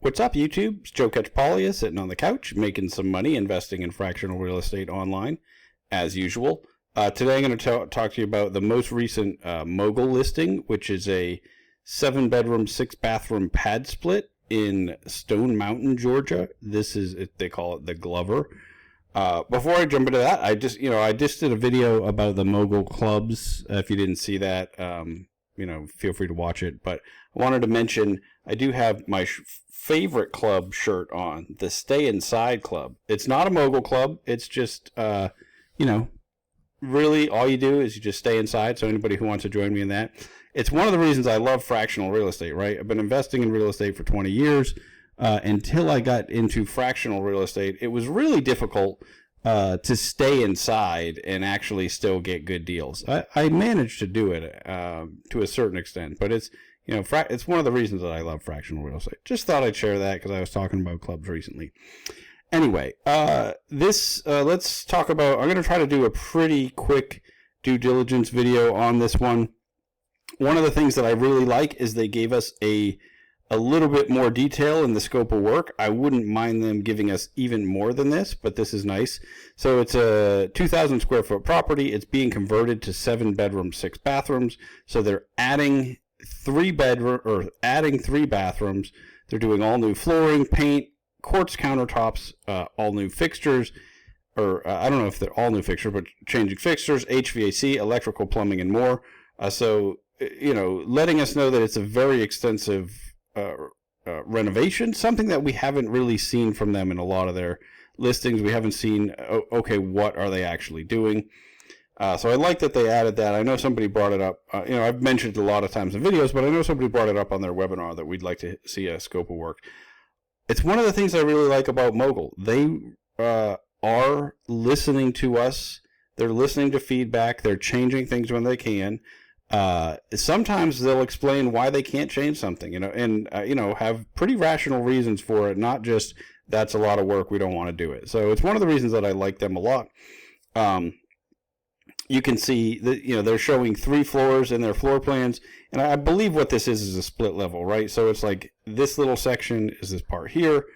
What's up, YouTube? It's Joe Catchpolia sitting on the couch, making some money, investing in fractional real estate online, as usual. Today I'm going to talk to you about the most recent Mogul listing, which is a 7-bedroom, 6-bathroom pad split in Stone Mountain, Georgia. They call it the Glover. Before I jump into that, I just did a video about the Mogul clubs. If you didn't see that, feel free to watch it. But I wanted to mention I do have my favorite club shirt on, the Stay Inside Club. It's not a Mogul club. It's just, really all you do is you just stay inside. So anybody who wants to join me in that. It's one of the reasons I love fractional real estate, right? I've been investing in real estate for 20 years. Until I got into fractional real estate, it was really difficult to stay inside and actually still get good deals. I managed to do it to a certain extent, but it's one of the reasons that I love fractional real estate. Just thought I'd share that because I was talking about clubs recently. Anyway, let's talk about. I'm going to try to do a pretty quick due diligence video on this one. One of the things that I really like is they gave us a little bit more detail in the scope of work. I wouldn't mind them giving us even more than this, but this is nice. So it's a 2,000 square foot property. It's being converted to 7 bedrooms, 6 bathrooms. So they're adding 3 bathrooms. They're doing all new flooring, paint, quartz countertops, all new fixtures, I don't know if they're all new fixtures, but changing fixtures, HVAC, electrical, plumbing, and more. So letting us know that it's a very extensive renovation, something that we haven't really seen from them in a lot of their listings. We haven't seen, what are they actually doing? So I like that they added that. I know somebody brought it up. I've mentioned it a lot of times in videos, but I know somebody brought it up on their webinar that we'd like to see a scope of work. It's one of the things I really like about Mogul. They are listening to us. They're listening to feedback. They're changing things when they can. Sometimes they'll explain why they can't change something, and have pretty rational reasons for it, not just that's a lot of work, we don't want to do it. So it's one of the reasons that I like them a lot. You can see that, they're showing 3 floors in their floor plans, and I believe what this is a split level, right? So it's like this little section is this part here.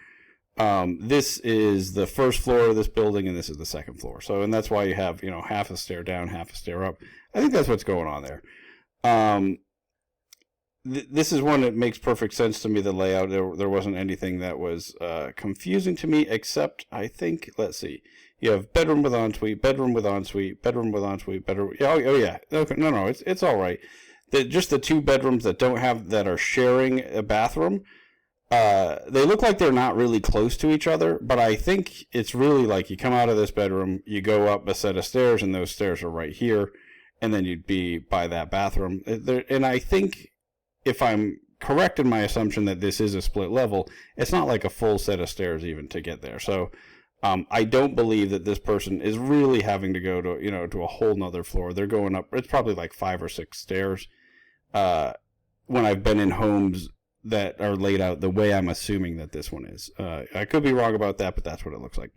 This is the first floor of this building, and this is the second floor. So, and that's why you have, half a stair down, half a stair up. I think that's what's going on there. This is one that makes perfect sense to me, the layout. There wasn't anything that was confusing to me, except I think, let's see. You have bedroom with ensuite, bedroom with ensuite, bedroom with ensuite, bedroom. Oh yeah. Okay, no, it's all right. Just the 2 bedrooms that are sharing a bathroom. They look like they're not really close to each other, but I think it's really like you come out of this bedroom, you go up a set of stairs, and those stairs are right here, and then you'd be by that bathroom. And I think, if I'm correct in my assumption that this is a split level, it's not like a full set of stairs even to get there. So I don't believe that this person is really having to go to to a whole nother floor. They're going up. It's probably like 5 or 6 stairs. When I've been in homes that are laid out the way I'm assuming that this one is. I could be wrong about that, but that's what it looks like.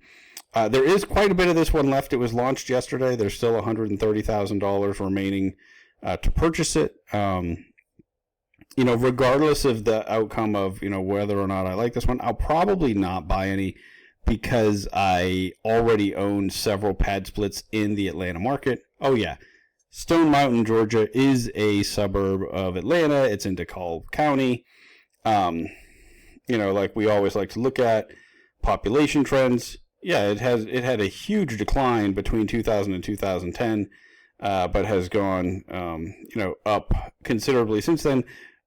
There is quite a bit of this one left. It was launched yesterday. There's still $130,000 remaining to purchase it. Regardless of the outcome of, whether or not I like this one, I'll probably not buy any because I already own several pad splits in the Atlanta market. Oh yeah. Stone Mountain, Georgia is a suburb of Atlanta. It's in DeKalb County. Like we always like to look at population trends. Yeah, it had a huge decline between 2000 and 2010, but has gone, up considerably since then.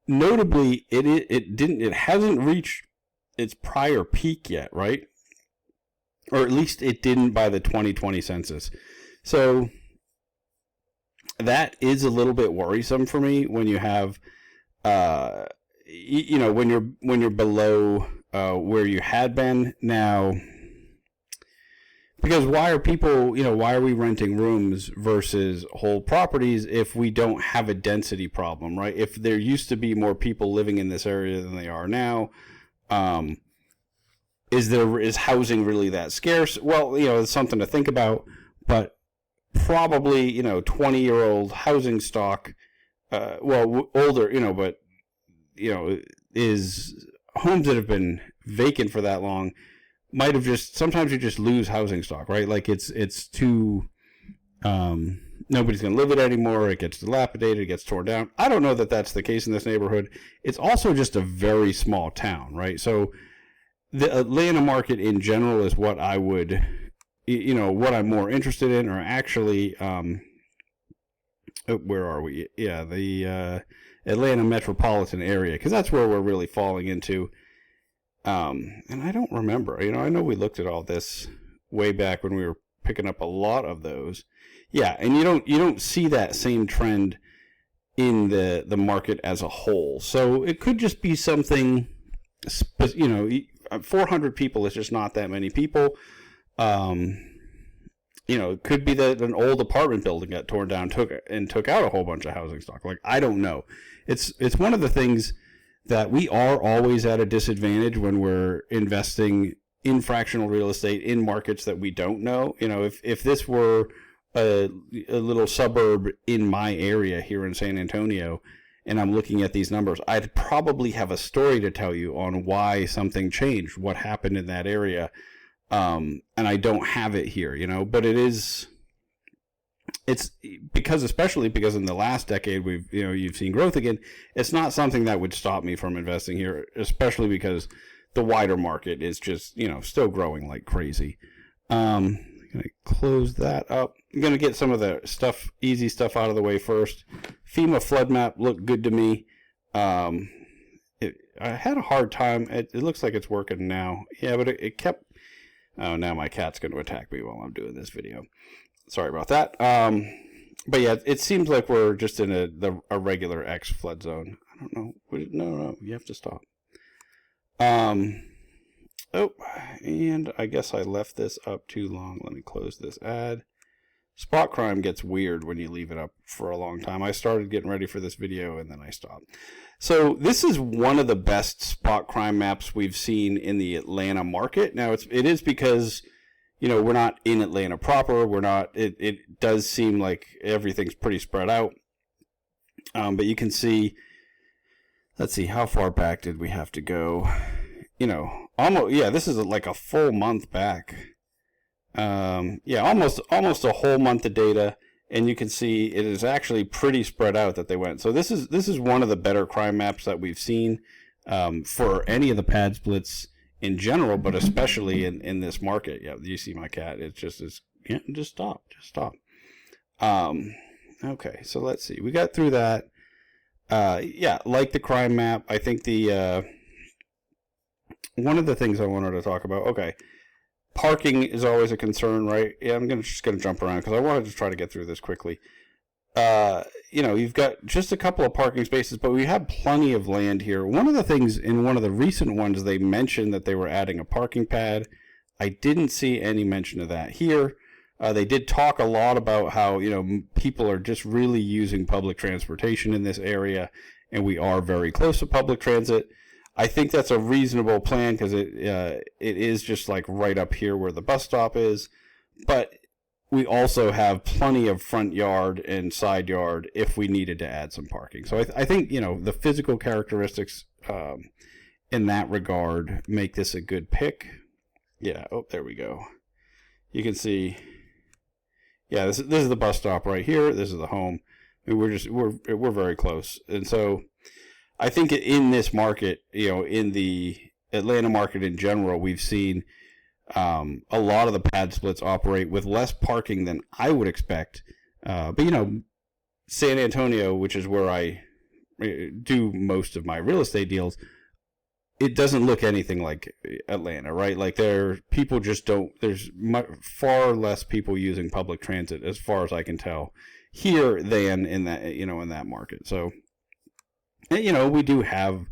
Notably, it hasn't reached its prior peak yet, right? Or at least it didn't by the 2020 census. So that is a little bit worrisome for me when you have, when you're below where you had been now. Because why are we renting rooms versus whole properties if we don't have a density problem, right? If there used to be more people living in this area than they are now, is housing really that scarce? Well, it's something to think about, but probably, 20-year-old housing stock, older, but, is homes that have been vacant for that long might have just, sometimes you just lose housing stock, right? Like it's too, nobody's going to live it anymore. It gets dilapidated, it gets torn down. I don't know that that's the case in this neighborhood. It's also just a very small town, right? So the Atlanta market in general is what I would, what I'm more interested in, or actually, where are we? Yeah, the Atlanta metropolitan area, because that's where we're really falling into. And I don't remember, I know we looked at all this way back when we were picking up a lot of those. Yeah, and you don't see that same trend in the market as a whole. So it could just be something, 400 people is just not that many people. It could be that an old apartment building got torn down, took out a whole bunch of housing stock. Like, I don't know. It's one of the things that we are always at a disadvantage when we're investing in fractional real estate in markets that we don't know. If this were a little suburb in my area here in San Antonio, and I'm looking at these numbers, I'd probably have a story to tell you on why something changed, what happened in that area. And I don't have it here, but it's especially because in the last decade, you've seen growth again. It's not something that would stop me from investing here, especially because the wider market is just, still growing like crazy. I'm going to close that up. I'm going to get some of the easy stuff out of the way first. FEMA flood map looked good to me. I had a hard time. It looks like it's working now. Yeah, but it kept... Oh, now my cat's going to attack me while I'm doing this video. Sorry about that. But yeah, it seems like we're just in a regular X flood zone. I don't know. No, you have to stop. Oh, and I guess I left this up too long. Let me close this ad. Spot crime gets weird when you leave it up for a long time. I started getting ready for this video and then I stopped. So this is one of the best spot crime maps we've seen in the Atlanta market. Now it is because, we're not in Atlanta proper. We're not, it does seem like everything's pretty spread out. But you can see, let's see, how far back did we have to go? This is like a full month back. Almost a whole month of data, and you can see it is actually pretty spread out that they went. So this is one of the better crime maps that we've seen for any of the pad splits in general, but especially in this market. Yeah, you see my cat. It's just stop. Okay, so let's see. We got through that. Like the crime map. I think the one of the things I wanted to talk about. Okay. Parking is always a concern, right? Yeah, I'm just gonna jump around because I wanted to try to get through this quickly. You've got just a couple of parking spaces, but we have plenty of land here. One of the things in one of the recent ones, they mentioned that they were adding a parking pad. I didn't see any mention of that here. They did talk a lot about how, people are just really using public transportation in this area, and we are very close to public transit. I think that's a reasonable plan because it is just like right up here where the bus stop is. But we also have plenty of front yard and side yard if we needed to add some parking. So I think, the physical characteristics in that regard make this a good pick. Yeah, there we go. You can see, this is the bus stop right here. This is the home. We're very close. And so I think in this market, in the Atlanta market in general, we've seen a lot of the pad splits operate with less parking than I would expect. But San Antonio, which is where I do most of my real estate deals, it doesn't look anything like Atlanta, right? Like people just don't. There's far less people using public transit, as far as I can tell, here than in that market. So. And, we do have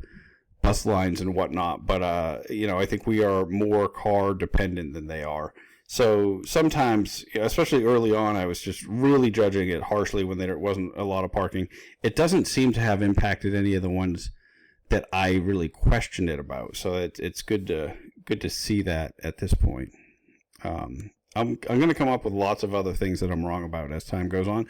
bus lines and whatnot, but, I think we are more car dependent than they are. So sometimes, especially early on, I was just really judging it harshly when there wasn't a lot of parking. It doesn't seem to have impacted any of the ones that I really questioned it about. So it's good to see that at this point. I'm going to come up with lots of other things that I'm wrong about as time goes on.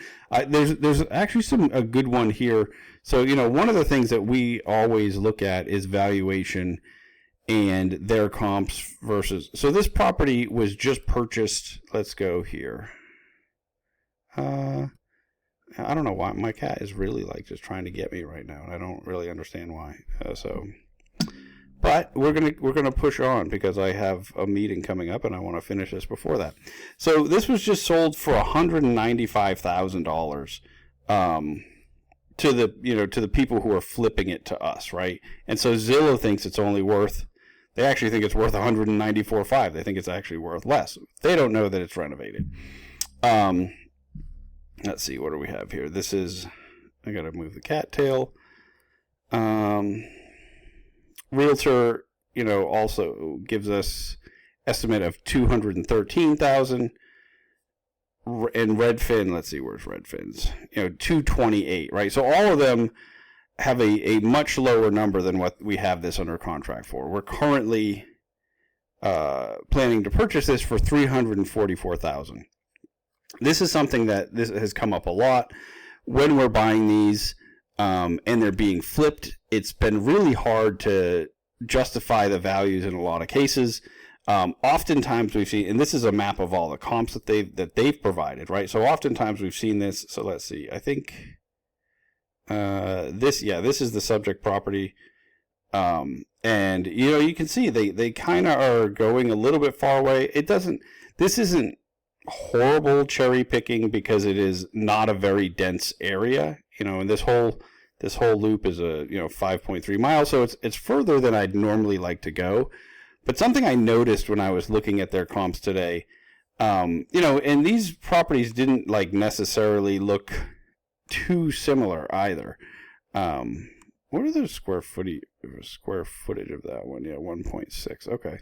There's actually a good one here. So, one of the things that we always look at is valuation. and their comps versus. So this property was just purchased. Let's go here. I don't know why my cat is really like just trying to get me right now, and I don't really understand why. But we're gonna push on because I have a meeting coming up and I want to finish this before that. So this was just sold for $195,000 to the people who are flipping it to us, right? And so Zillow thinks it's only worth. They actually think it's worth $194,500. They think it's actually worth less. They don't know that it's renovated. Let's see, what do we have here? This is. I gotta move the cattail. Realtor, also gives us estimate of $213,000, and Redfin. Let's see, where's Redfin's? $228,000, right? So all of them have a much lower number than what we have this under contract for. We're currently planning to purchase this for $344,000. This is something that this has come up a lot when we're buying these. And they're being flipped. It's been really hard to justify the values in a lot of cases. Oftentimes we've seen, and this is a map of all the comps that they've provided, right? So oftentimes we've seen this. So let's see. I think this is the subject property, and you can see they kind of are going a little bit far away. This isn't horrible cherry picking because it is not a very dense area. And this whole loop is a 5.3 miles, so it's further than I'd normally like to go. But something I noticed when I was looking at their comps today, and these properties didn't necessarily look too similar either. What are the square footage of that one? Yeah, 1.6. Okay.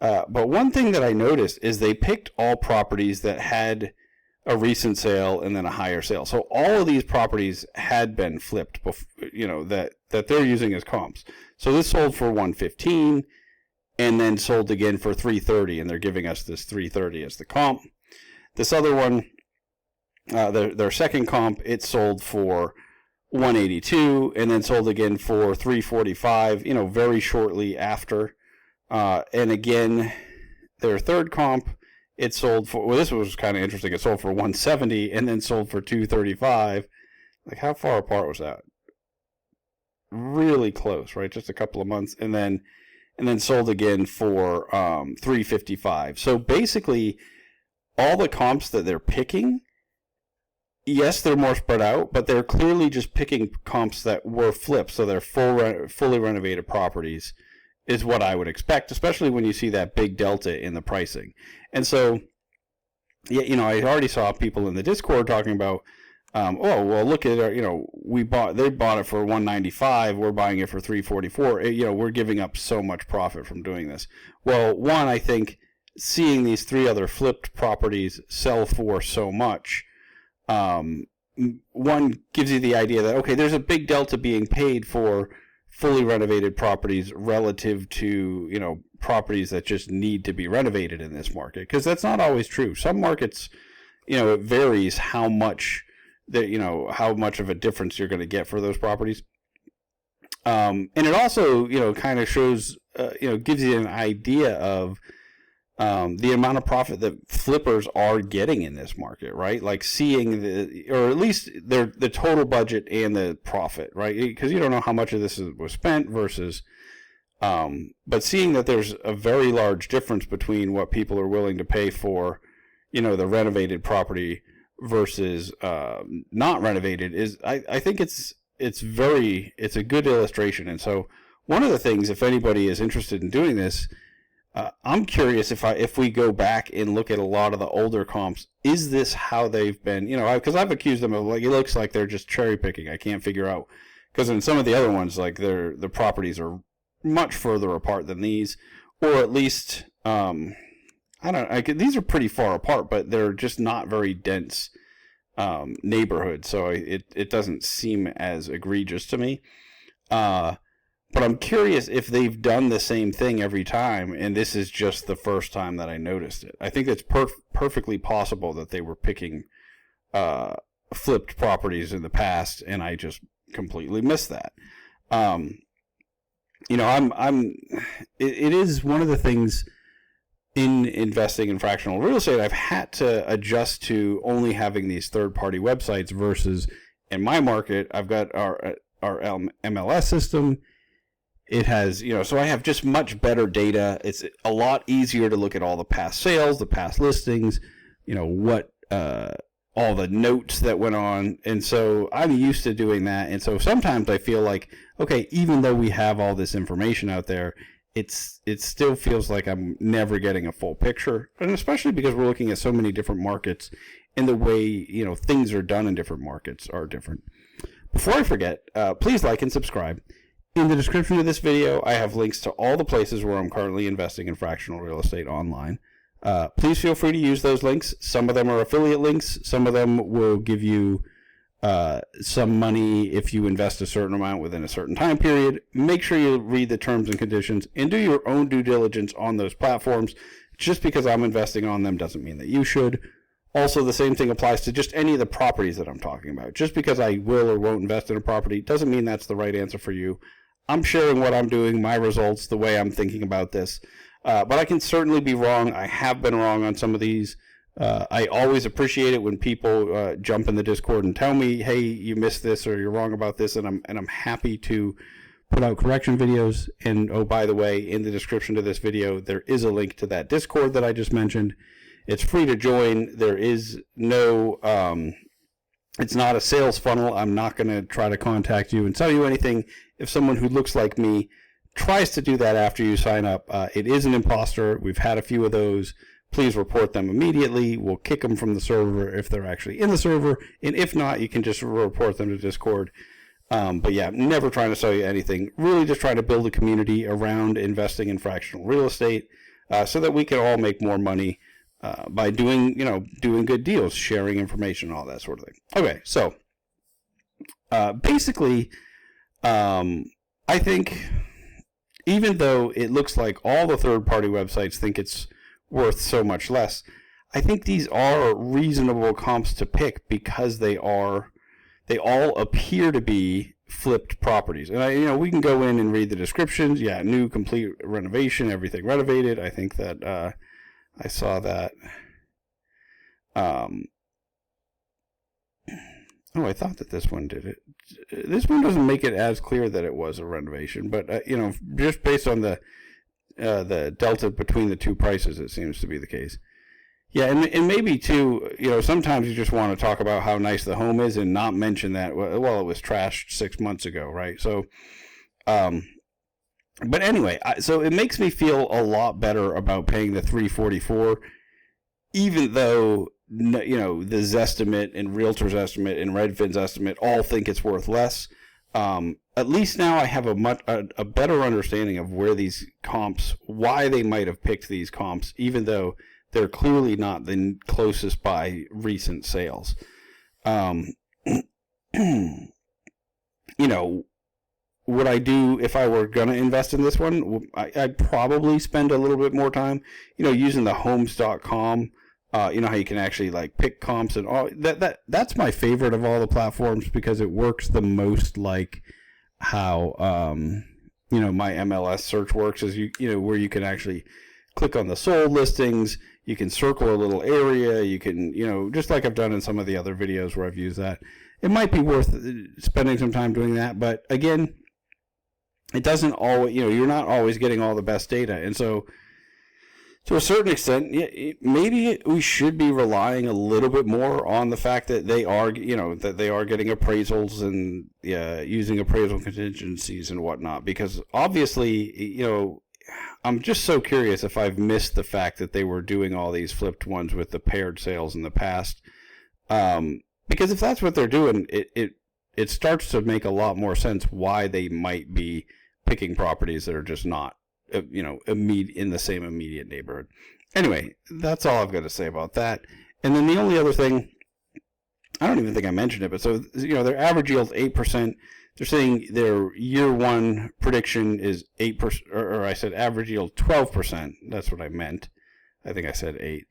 But one thing that I noticed is they picked all properties that had a recent sale and then a higher sale. So all of these properties had been flipped, that they're using as comps. So this sold for $115,000 and then sold again for $330,000, and they're giving us this $330,000 as the comp. This other one, their second comp, it sold for $182,000 and then sold again for $345,000, very shortly after. And again, their third comp, it sold for, this was kind of interesting. It sold for $170,000 and then sold for $235,000. How far apart was that? Really close, right? Just a couple of months, and then sold again for $355,000. So basically, all the comps that they're picking, yes, they're more spread out, but they're clearly just picking comps that were flipped, so they're fully renovated properties. Is what I would expect, especially when you see that big delta in the pricing. And so, I already saw people in the Discord talking about, look at our, they bought it for $195,000, we're buying it for $344,000. We're giving up so much profit from doing this. Well, one, I think seeing these three other flipped properties sell for so much, one gives you the idea that, okay, there's a big delta being paid for fully renovated properties relative to, properties that just need to be renovated in this market. Because that's not always true. Some markets, it varies how much how much of a difference you're going to get for those properties. And it also, kind of shows, gives you an idea of the amount of profit that flippers are getting in this market, right? Seeing or at least the total budget and the profit, right? Because you don't know how much of this was spent versus, but seeing that there's a very large difference between what people are willing to pay for, the renovated property versus not renovated is, I think it's a good illustration. And so one of the things, if anybody is interested in doing this, I'm curious if we go back and look at a lot of the older comps, is this how they've been? Because I've accused them of it looks like they're just cherry picking. I can't figure out, because in some of the other ones, the properties are much further apart than these, or at least these are pretty far apart, but they're just not very dense neighborhoods. So it doesn't seem as egregious to me. But I'm curious if they've done the same thing every time, and this is just the first time that I noticed it. I think it's perfectly possible that they were picking flipped properties in the past, and I just completely missed that. it is one of the things in investing in fractional real estate I've had to adjust to only having these third-party websites versus in my market I've got our MLS system. It has, so I have just much better data. It's a lot easier to look at all the past sales, the past listings, what all the notes that went on. And so I'm used to doing that. And so sometimes I feel like, okay, even though we have all this information out there, it still feels like I'm never getting a full picture. And especially because we're looking at so many different markets and the way, things are done in different markets are different. Before I forget, please like and subscribe. In the description of this video, I have links to all the places where I'm currently investing in fractional real estate online. Please feel free to use those links. Some of them are affiliate links. Some of them will give you some money if you invest a certain amount within a certain time period. Make sure you read the terms and conditions and do your own due diligence on those platforms. Just because I'm investing on them doesn't mean that you should. Also, the same thing applies to just any of the properties that I'm talking about. Just because I will or won't invest in a property doesn't mean that's the right answer for you. I'm sharing what I'm doing, my results, the way I'm thinking about this. But I can certainly be wrong. I have been wrong on some of these. I always appreciate it when people jump in the Discord and tell me, hey, you missed this or you're wrong about this, and I'm happy to put out correction videos. And oh, by the way, in the description to this video, there is a link to that Discord that I just mentioned. It's free to join. There is no, it's not a sales funnel. I'm not going to try to contact you and tell you anything. If someone who looks like me tries to do that after you sign up, it is an imposter. We've had a few of those. Please report them immediately. We'll kick them from the server if they're actually in the server. And if not, you can just report them to Discord. But yeah, never trying to sell you anything. Really just trying to build a community around investing in fractional real estate so that we can all make more money by doing good deals, sharing information, all that sort of thing. Okay, so basically, I think even though it looks like all the third-party websites think it's worth so much less, I think these are reasonable comps to pick because they all appear to be flipped properties. And we can go in and read the descriptions. Yeah, new, complete renovation, everything renovated. I think that I saw that. I thought that this one did it. This one doesn't make it as clear that it was a renovation, but just based on the delta between the two prices, it seems to be the case. Yeah, and maybe too, sometimes you just want to talk about how nice the home is and not mention that, well, it was trashed 6 months ago, right? So, but anyway, so it makes me feel a lot better about paying the $344, even though the Zestimate and Realtor's estimate and Redfin's estimate all think it's worth less. At least now I have a better understanding of where these comps, why they might have picked these comps, even though they're clearly not the closest by recent sales. Would I do if I were going to invest in this one? I'd probably spend a little bit more time, using the homes.com. How you can actually pick comps and all that's my favorite of all the platforms because it works the most like how my MLS search works is where you can actually click on the sold listings, you can circle a little area, you can just like I've done in some of the other videos where I've used that. It might be worth spending some time doing that, but again, it doesn't always you're not always getting all the best data, and so to a certain extent, maybe we should be relying a little bit more on the fact that they are, that they are getting appraisals and using appraisal contingencies and whatnot. Because obviously, I'm just so curious if I've missed the fact that they were doing all these flipped ones with the paired sales in the past. Because if that's what they're doing, it starts to make a lot more sense why they might be picking properties that are just not in the same immediate neighborhood. Anyway, that's all I've got to say about that. And then the only other thing, I don't even think I mentioned it, but so, their average yield is 8%. They're saying their year one prediction is 8%, or I said average yield 12%. That's what I meant. I think I said 8.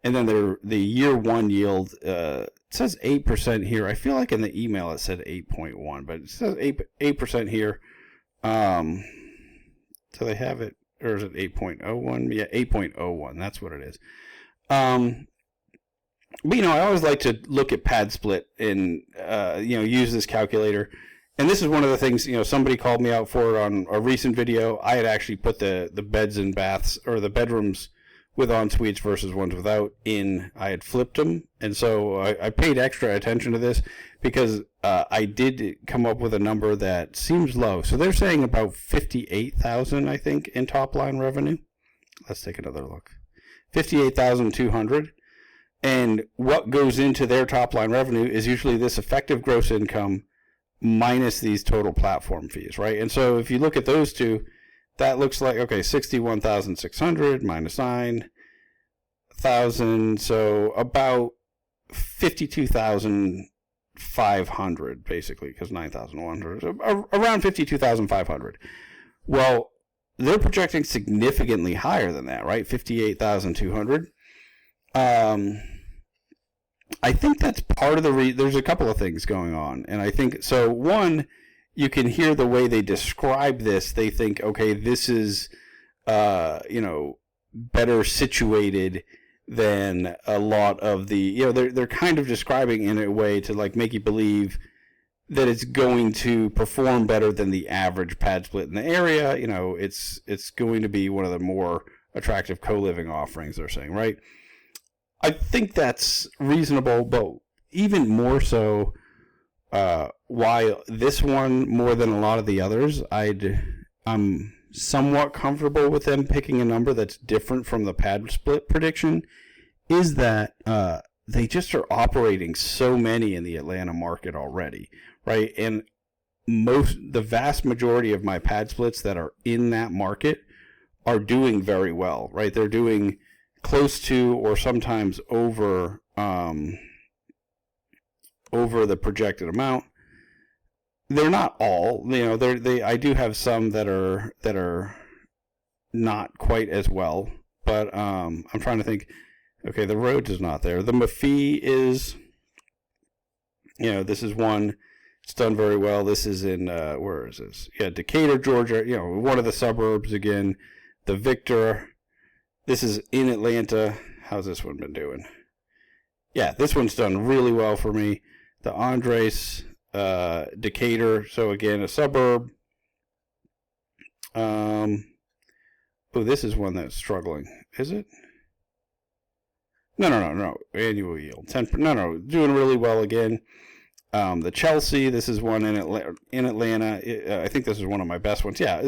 And then the year one yield, it says 8% here. I feel like in the email it said 8.1, but it says 8% here. Do they have it, or is it 8.01? Yeah, 8.01. That's what it is. But, I always like to look at Padsplit and, use this calculator. And this is one of the things, somebody called me out for on a recent video. I had actually put the beds and baths, or the bedrooms with en-suites versus ones without in. I had flipped them. And so I paid extra attention to this because I did come up with a number that seems low. So they're saying about 58,000, I think, in top line revenue. Let's take another look. 58,200. And what goes into their top line revenue is usually this effective gross income minus these total platform fees, right? And so if you look at those two, that looks like, okay, 61,600 minus 9,000, so about 52,500 basically, because 9,100, so around 52,500. Well, they're projecting significantly higher than that, right? 58,200. I think that's part of the there's a couple of things going on. And I think, so one, you can hear the way they describe this. They think, okay, this is, better situated than a lot of the, they're kind of describing in a way to like make you believe that it's going to perform better than the average Padsplit in the area. It's going to be one of the more attractive co-living offerings, they're saying, right? I think that's reasonable, but even more so, why this one more than a lot of the others, I'm somewhat comfortable with them picking a number that's different from the Padsplit prediction, is that they just are operating so many in the Atlanta market already, right? And the vast majority of my Padsplits that are in that market are doing very well, right? They're doing close to or sometimes over the projected amount. They're not all, I do have some that are not quite as well, but I'm trying to think. Okay, the Rhodes is not there. The Mafee is, this is one. It's done very well. This is in where is this? Yeah, Decatur, Georgia. One of the suburbs again. The Victor. This is in Atlanta. How's this one been doing? Yeah, this one's done really well for me. The Andres, Decatur. So again, a suburb. This is one that's struggling. Is it? No. Annual yield 10. No. Doing really well again. The Chelsea. This is one in Atlanta. I think this is one of my best ones. Yeah,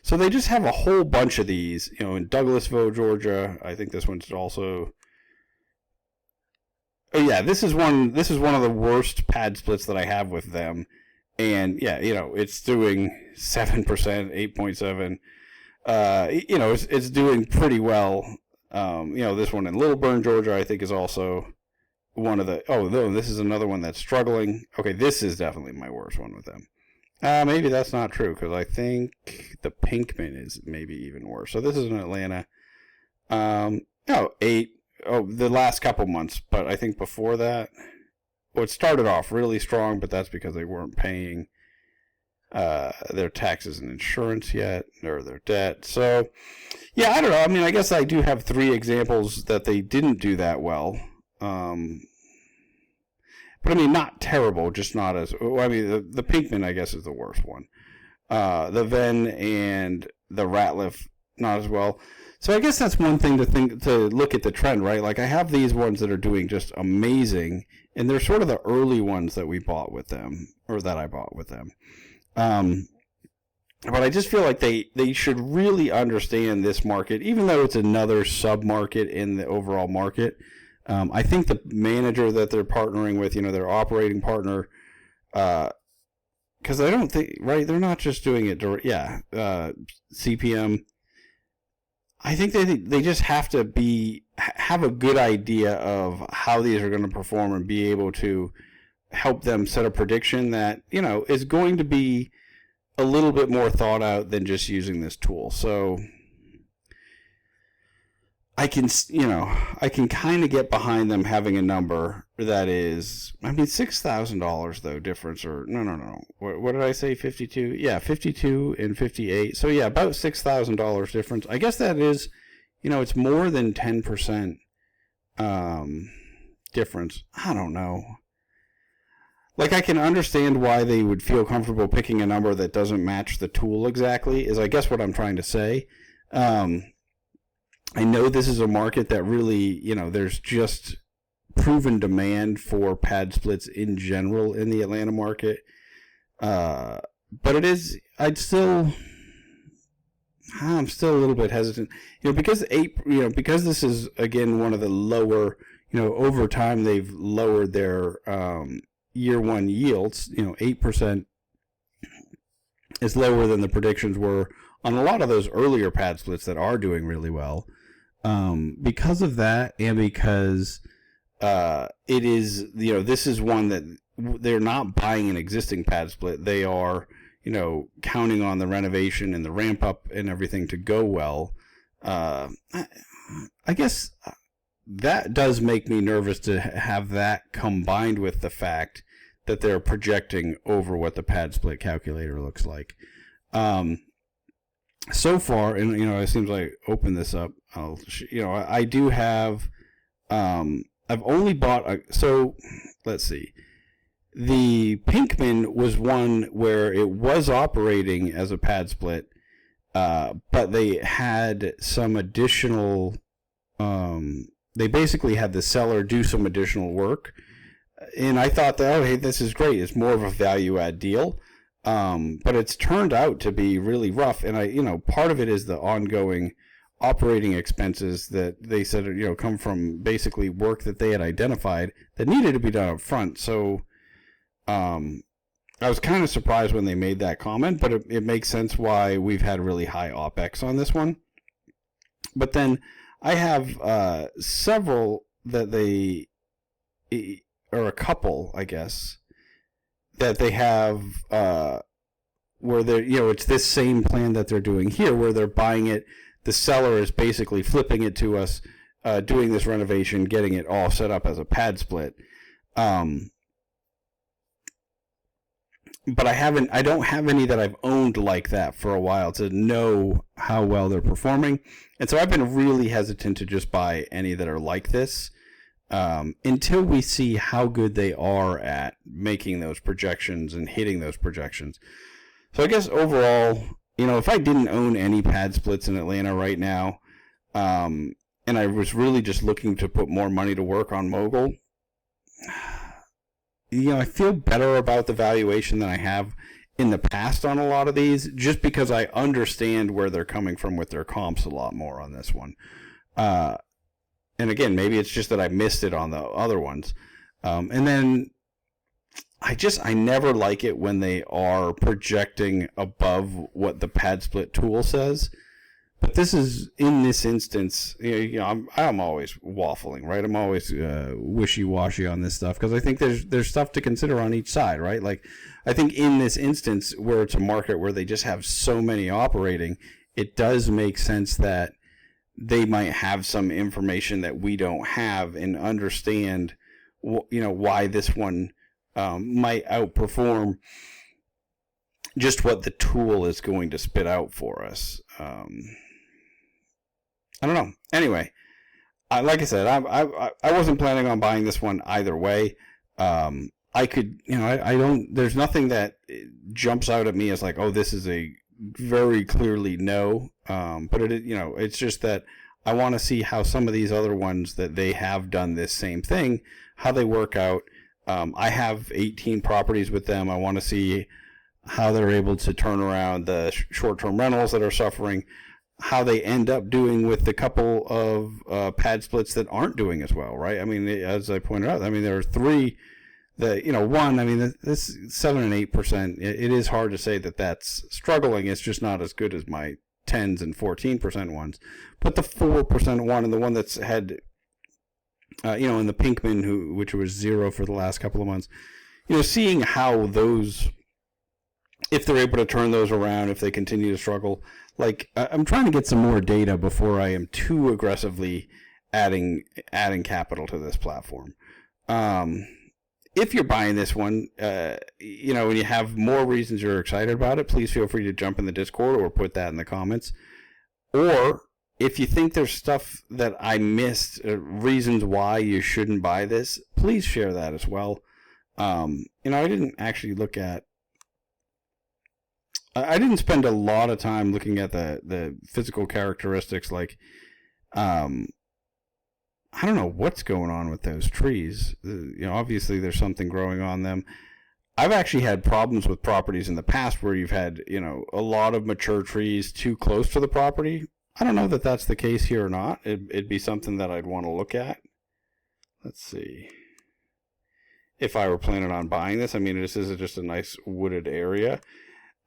so they just have a whole bunch of these. In Douglasville, Georgia. I think this one's also. Oh yeah, this is one of the worst Padsplits that I have with them, and yeah, it's doing 7%, 8.7. It's doing pretty well. This one in Little Burn, Georgia, I think is also one of the. Oh, no, this is another one that's struggling. Okay, this is definitely my worst one with them. Maybe that's not true because I think the Pinkman is maybe even worse. So this is in Atlanta. 8. Oh, the last couple months, but I think before that, it started off really strong, but that's because they weren't paying their taxes and insurance yet, or their debt. So, yeah, I don't know. I mean, I guess I do have 3 examples that they didn't do that well. But I mean, not terrible, just not as. I mean, the Pinkman, I guess, is the worst one. The Venn and the Ratliff, not as well. So I guess that's one thing to look at the trend, right? Like I have these ones that are doing just amazing, and they're sort of the early ones that we bought with them, or that I bought with them. But I just feel like they should really understand this market, even though it's another sub-market in the overall market. I think the manager that they're partnering with, their operating partner, because I don't think, right, they're not just doing it direct, CPM. I think they just have to have a good idea of how these are going to perform and be able to help them set a prediction that, is going to be a little bit more thought out than just using this tool. So I can kind of get behind them having a number, that is, I mean, $6,000 though difference, or no. What did I say? 52? Yeah, 52 and 58. So yeah, about $6,000 difference. I guess that is, it's more than 10% difference. I don't know. Like, I can understand why they would feel comfortable picking a number that doesn't match the tool exactly, is I guess what I'm trying to say. I know this is a market that really, there's just proven demand for pad splits in general in the Atlanta market. But I'm still a little bit hesitant, because because this is, again, one of the lower, over time they've lowered their, year one yields. 8% is lower than the predictions were on a lot of those earlier pad splits that are doing really well. Because of that, and because it is, this is one that they're not buying an existing pad split. They are, counting on the renovation and the ramp up and everything to go well. I guess that does make me nervous to have that combined with the fact that they're projecting over what the pad split calculator looks like. So far, and it seems like open this up. I do have. I've only bought so let's see. The Pinkman was one where it was operating as a pad split, but they had some additional. They basically had the seller do some additional work, and I thought that, hey, this is great. It's more of a value add deal, but it's turned out to be really rough. And part of it is the ongoing operating expenses that they said, come from basically work that they had identified that needed to be done up front. So, I was kind of surprised when they made that comment, but it makes sense why we've had really high OPEX on this one. But then I have several that or a couple, I guess, that they have where they're, it's this same plan that they're doing here, where they're buying it. The seller is basically flipping it to us, doing this renovation, getting it all set up as a pad split. But I don't have any that I've owned like that for a while to know how well they're performing. And so I've been really hesitant to just buy any that are like this until we see how good they are at making those projections and hitting those projections. So I guess overall, if I didn't own any pad splits in Atlanta right now, and I was really just looking to put more money to work on Mogul, I feel better about the valuation than I have in the past on a lot of these, just because I understand where they're coming from with their comps a lot more on this one. And again, maybe it's just that I missed it on the other ones. And then I never like it when they are projecting above what the pad split tool says. But in this instance, I'm always waffling, right? I'm always wishy-washy on this stuff because I think there's stuff to consider on each side, right? Like, I think in this instance where it's a market where they just have so many operating, it does make sense that they might have some information that we don't have and understand, why this one might outperform just what the tool is going to spit out for us. I don't know. Anyway, like I said, I wasn't planning on buying this one either way. I could, I don't. There's nothing that jumps out at me as like, oh, this is a very clearly no. But it's just that I want to see how some of these other ones that they have done this same thing, how they work out. I have 18 properties with them. I want to see how they're able to turn around the short-term rentals that are suffering, how they end up doing with the couple of pad splits that aren't doing as well, right? I mean, as I pointed out, there are three that, one, this 7 and 8%, it is hard to say that that's struggling. It's just not as good as my 10s and 14% ones. But the 4% one and the one that's had, in the Pinkman, which was 0 for the last couple of months, seeing how those, if they're able to turn those around, if they continue to struggle, like, I'm trying to get some more data before I am too aggressively adding capital to this platform. If you're buying this one, you know, and you have more reasons you're excited about it, please feel free to jump in the Discord or put that in the comments. Or if you think there's stuff that I missed, reasons why you shouldn't buy this, please share that as well. You know, I didn't actually look at, I didn't spend a lot of time looking at the physical characteristics, like, I don't know what's going on with those trees. You know, obviously there's something growing on them. I've actually had problems with properties in the past where you've had, you know, a lot of mature trees too close to the property. I don't know that that's the case here or not. It'd be something that I'd want to look at. Let's see. If I were planning on buying this, I mean, this is just a nice wooded area.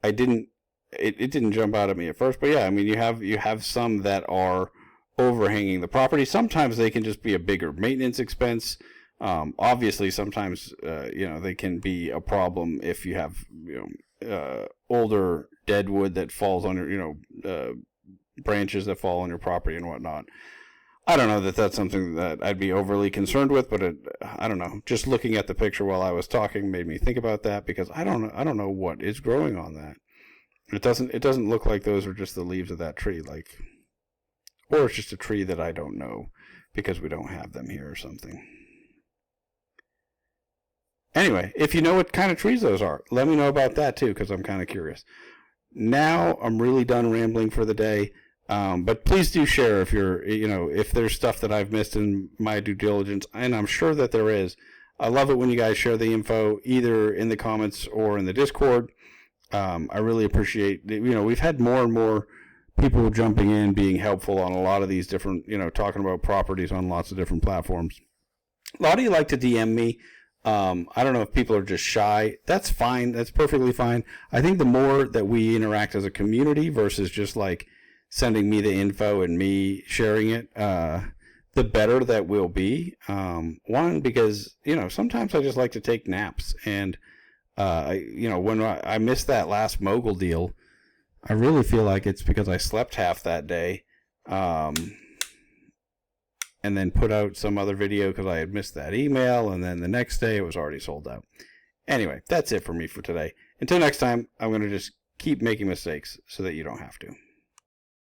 It didn't jump out at me at first, but yeah, I mean, you have some that are overhanging the property. Sometimes they can just be a bigger maintenance expense. Obviously, sometimes you know, they can be a problem if you have, you know, older dead wood that falls on your, you know, branches that fall on your property and whatnot. I don't know that that's something that I'd be overly concerned with, but I don't know. Just looking at the picture while I was talking made me think about that, because I don't know what is growing on that. It doesn't look like those are just the leaves of that tree, like, or it's just a tree that I don't know because we don't have them here or something. Anyway, if you know what kind of trees those are, let me know about that too, because I'm kind of curious. Now I'm really done rambling for the day. But please do share if you're, you know, if there's stuff that I've missed in my due diligence, and I'm sure that there is. I love it when you guys share the info either in the comments or in the Discord. I really appreciate, you know, we've had more and more people jumping in, being helpful on a lot of these different, you know, talking about properties on lots of different platforms. A lot of you like to DM me. I don't know if people are just shy. That's fine. That's perfectly fine. I think the more that we interact as a community versus just like sending me the info and me sharing it, the better that we'll be. One, because, you know, sometimes I just like to take naps, and you know, when I missed that last Mogul deal, I really feel like it's because I slept half that day, and then put out some other video because I had missed that email, and then the next day it was already sold out. Anyway, that's it for me for today. Until next time, I'm going to just keep making mistakes so that you don't have to.